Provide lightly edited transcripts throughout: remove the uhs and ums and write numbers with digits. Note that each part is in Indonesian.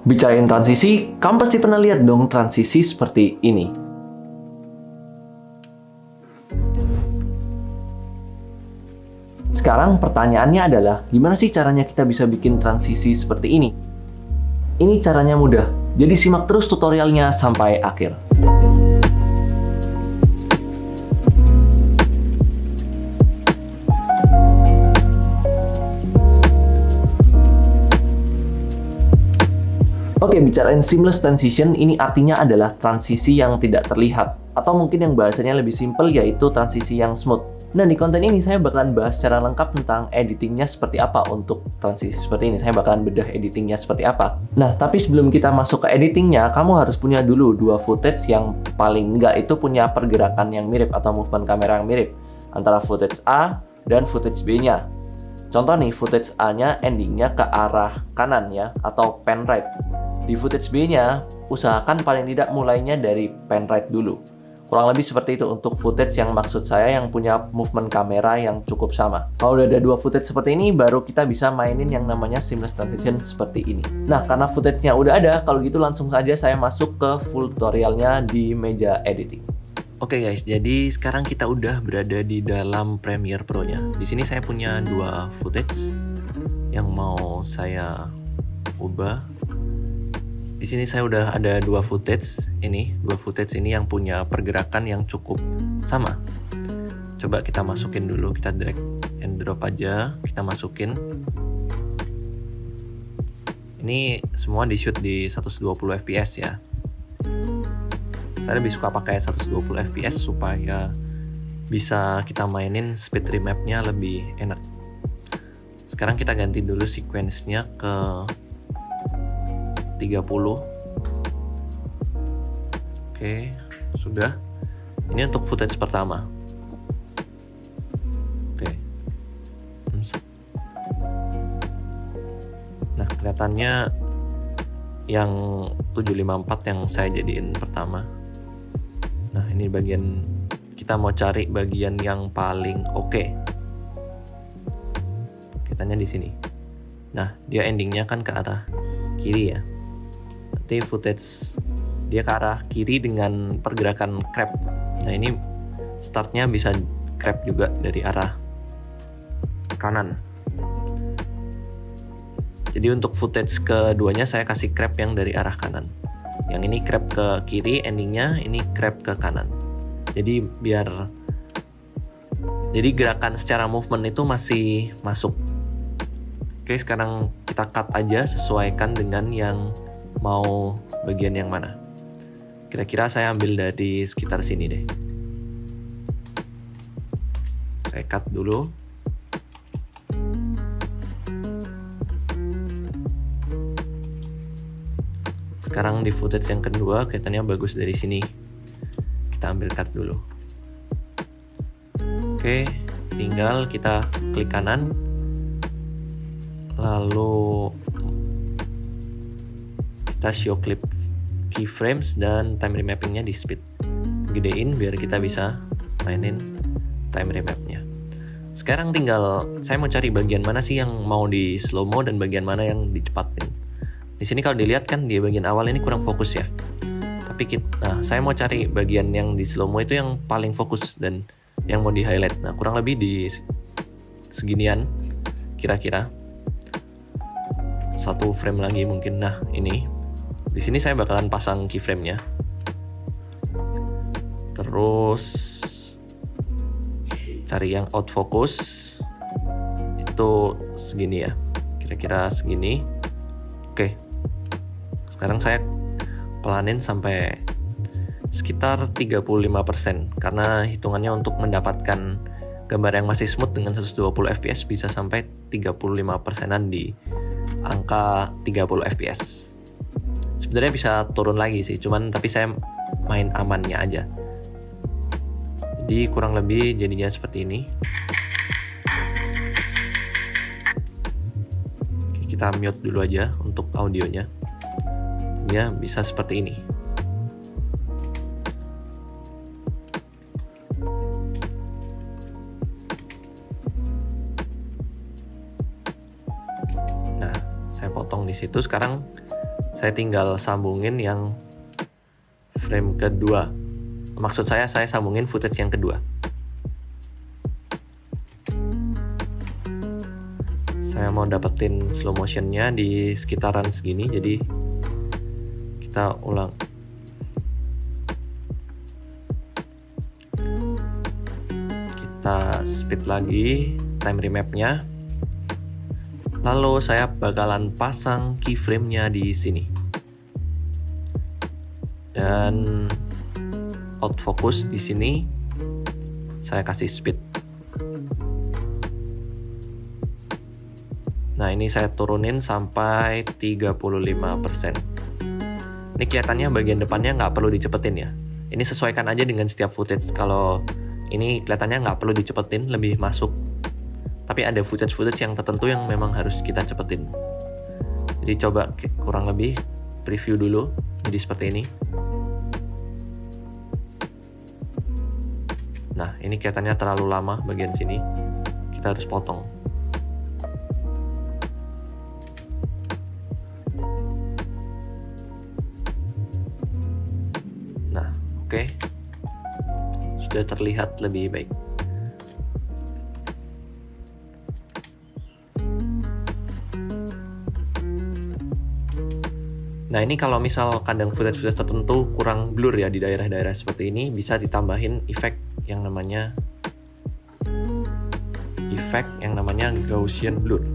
Bicarain transisi, kamu pasti pernah lihat dong transisi seperti ini. Sekarang pertanyaannya adalah, gimana sih caranya kita bisa bikin transisi seperti ini? Ini caranya mudah, jadi simak terus tutorialnya sampai akhir. Oke, bicarain seamless transition, ini artinya adalah transisi yang tidak terlihat. Atau mungkin yang bahasanya lebih simple, yaitu transisi yang smooth. Nah, di konten ini saya bakalan bahas secara lengkap tentang editingnya seperti apa untuk transisi seperti ini. Saya bakalan bedah editingnya seperti apa. Nah, tapi sebelum kita masuk ke editingnya, kamu harus punya dulu dua footage yang paling enggak itu punya pergerakan yang mirip atau movement kamera yang mirip. Antara footage A dan footage B-nya. Contoh nih, footage A-nya endingnya ke arah kanan ya, atau pan right. Di footage B-nya, usahakan paling tidak mulainya dari pan right dulu. Kurang lebih seperti itu untuk footage yang maksud saya yang punya movement kamera yang cukup sama. Kalau udah ada dua footage seperti ini, baru kita bisa mainin yang namanya seamless transition seperti ini. Nah, karena footage-nya udah ada, kalau gitu langsung saja saya masuk ke full tutorialnya di meja editing. Oke guys, jadi sekarang kita udah berada di dalam Premiere Pro-nya. Di sini saya punya dua footage yang mau saya ubah. Di sini saya udah ada dua footage ini yang punya pergerakan yang cukup sama. Coba kita masukin dulu, kita drag and drop aja, kita masukin. Ini semua di shoot di 120 fps ya. Saya lebih suka pakai 120 fps supaya bisa kita mainin speed remap-nya lebih enak. Sekarang kita ganti dulu sequence-nya ke 30. Oke, sudah. Ini untuk footage pertama. Oke. Nah, kelihatannya yang 754 yang saya jadiin pertama. Nah, ini bagian kita mau cari bagian yang paling oke. Kelihatannya di sini. Nah, dia endingnya kan ke arah kiri ya. Nanti footage dia ke arah kiri dengan pergerakan crab. Nah, ini startnya bisa crab juga dari arah kanan. Jadi untuk footage keduanya saya kasih crab yang dari arah kanan. Yang ini crab ke kiri, endingnya ini crab ke kanan. Jadi gerakan secara movement itu masih masuk. Oke, sekarang kita cut aja, sesuaikan dengan yang mau bagian yang mana. Kira-kira saya ambil dari sekitar sini deh. Saya cut dulu. Sekarang di footage yang kedua kelihatannya bagus dari sini. Kita ambil cut dulu. Oke, tinggal kita klik kanan. Lalu kita show clip keyframes dan time remappingnya di speed. Gedein biar kita bisa mainin time remapnya. Sekarang tinggal saya mau cari bagian mana sih yang mau di slow mo dan bagian mana yang dicepatin. Di sini kalau dilihat kan di bagian awal ini kurang fokus ya. Tapi saya mau cari bagian yang di slow mo itu yang paling fokus dan yang mau di highlight. Nah, kurang lebih di seginian kira-kira. Satu frame lagi mungkin. Nah, ini. Di sini saya bakalan pasang keyframe-nya. Terus cari yang out focus. Itu segini ya. Kira-kira segini. Oke. Sekarang saya pelanin sampai sekitar 35% karena hitungannya untuk mendapatkan gambar yang masih smooth dengan 120 fps bisa sampai 35%-an di angka 30 fps. Sebenarnya bisa turun lagi sih, tapi saya main amannya aja. Jadi kurang lebih jadinya seperti ini. Oke, kita mute dulu aja untuk audionya. Dia bisa seperti ini. Nah, saya potong di situ. Sekarang saya tinggal sambungin yang frame kedua. Maksud saya sambungin footage yang kedua. Saya mau dapetin slow motionnya di sekitaran segini, jadi kita ulang. Kita speed lagi time remapnya. Lalu saya bakalan pasang keyframe-nya di sini. Dan autofocus di sini saya kasih speed. Nah, ini saya turunin sampai 35%. Ini kelihatannya bagian depannya nggak perlu dicepetin ya. Ini sesuaikan aja dengan setiap footage. Kalau ini kelihatannya nggak perlu dicepetin, lebih masuk. Tapi ada footage-footage yang tertentu yang memang harus kita cepetin. Jadi coba kurang lebih preview dulu. Jadi seperti ini. Nah, ini kelihatannya terlalu lama bagian sini. Kita harus potong. Nah, oke. Sudah terlihat lebih baik. Nah, ini kalau misal kadang footage-footage tertentu kurang blur ya di daerah-daerah seperti ini, bisa ditambahin efek yang namanya Gaussian blur.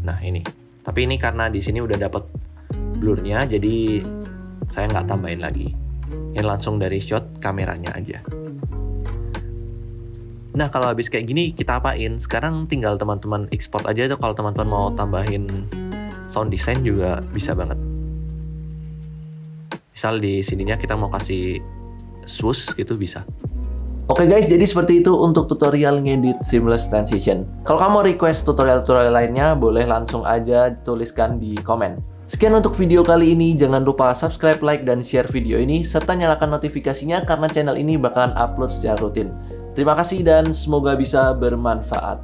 Nah, ini. Tapi ini karena di sini udah dapet blurnya, jadi saya nggak tambahin lagi. Ini langsung dari shot kameranya aja. Nah, kalau habis kayak gini kita apain? Sekarang tinggal teman-teman export aja tuh. Kalau teman-teman mau tambahin sound design juga bisa banget. Misal di sininya kita mau kasih swoosh gitu bisa. Oke guys, jadi seperti itu untuk tutorial ngedit seamless transition. Kalau kamu request tutorial-tutorial lainnya, boleh langsung aja tuliskan di komen. Sekian untuk video kali ini, jangan lupa subscribe, like, dan share video ini, serta nyalakan notifikasinya karena channel ini bakalan upload secara rutin. Terima kasih dan semoga bisa bermanfaat.